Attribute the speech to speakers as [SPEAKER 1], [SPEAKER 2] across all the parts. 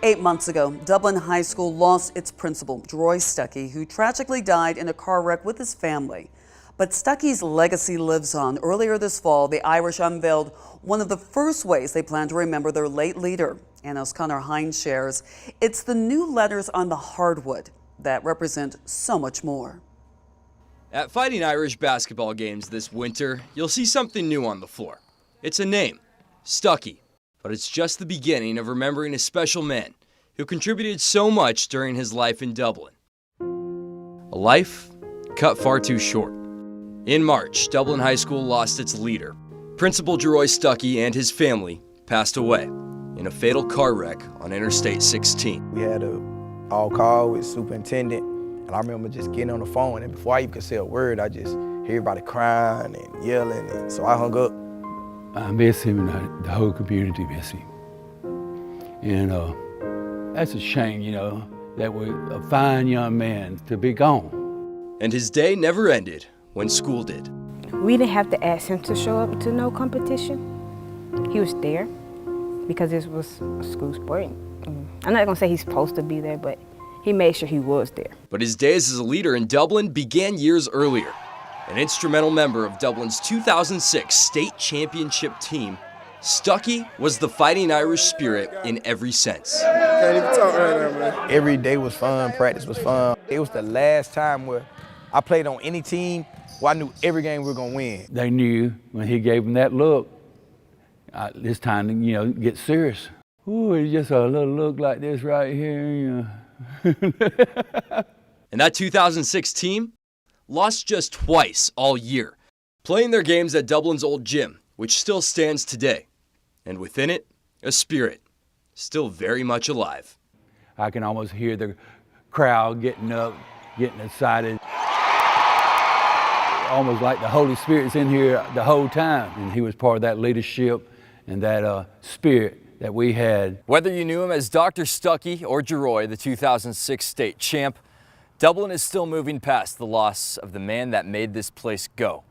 [SPEAKER 1] 8 months ago, Dublin High School lost its principal, Jaroy Stuckey, who tragically died in a car wreck with his family. But Stuckey's legacy lives on. Earlier this fall, the Irish unveiled one of the first ways they plan to remember their late leader. And as Connor Hines shares, it's the new letters on the hardwood that represent so much more.
[SPEAKER 2] At Fighting Irish basketball games this winter, you'll see something new on the floor. It's a name, Stuckey. But it's just the beginning of remembering a special man who contributed so much during his life in Dublin. A life cut far too short. In March, Dublin High School lost its leader. Principal Jaroy Stuckey and his family passed away in a fatal car wreck on Interstate 16.
[SPEAKER 3] We had an all-call with superintendent, and I remember just getting on the phone, and before I even could say a word, I just hear everybody crying and yelling, and so I hung up.
[SPEAKER 4] I miss him, and the whole community miss him. And that's a shame, that we're a fine young man to be gone.
[SPEAKER 2] And his day never ended when school did.
[SPEAKER 5] We didn't have to ask him to show up to no competition. He was there because this was a school sport. I'm not gonna say he's supposed to be there, but he made sure he was there.
[SPEAKER 2] But his days as a leader in Dublin began years earlier. An instrumental member of Dublin's 2006 state championship team, Stuckey was the Fighting Irish spirit in every sense.
[SPEAKER 3] Can't even talk right now, man. Every day was fun, practice was fun. It was the last time where I played on any team where I knew every game we were gonna win.
[SPEAKER 4] They knew when he gave them that look, this time to, get serious. Ooh, it's just a little look like this right here,
[SPEAKER 2] And that 2006 team lost just twice all year, playing their games at Dublin's old gym, which still stands today. And within it, a spirit, still very much alive.
[SPEAKER 4] I can almost hear the crowd getting up, getting excited. Almost like the Holy Spirit's in here the whole time. And he was part of that leadership and that spirit that we had.
[SPEAKER 2] Whether you knew him as Dr. Stuckey or Jaroy, the 2006 state champ, Dublin is still moving past the loss of the man that made this place go.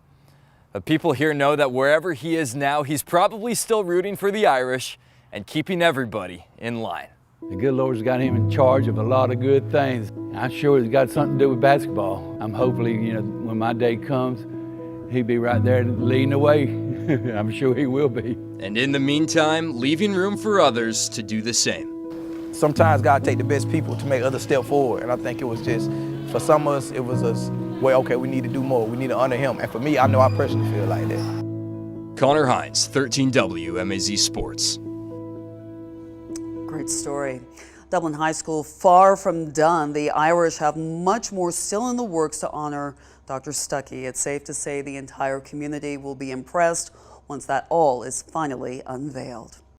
[SPEAKER 2] But people here know that wherever he is now, he's probably still rooting for the Irish and keeping everybody in line.
[SPEAKER 4] The good Lord's got him in charge of a lot of good things. I'm sure it's got something to do with basketball. I'm hopefully, when my day comes, he'll be right there leading the way. I'm sure he will be.
[SPEAKER 2] And in the meantime, leaving room for others to do the same.
[SPEAKER 3] Sometimes God take the best people to make others step forward, and I think it was just, for some of us, it was us, well, okay, we need to do more. We need to honor him. And for me, I know I personally feel like that.
[SPEAKER 2] Connor Hines, 13W MAZ Sports.
[SPEAKER 1] Great story. Dublin High School far from done. The Irish have much more still in the works to honor Dr. Stuckey. It's safe to say the entire community will be impressed once that all is finally unveiled.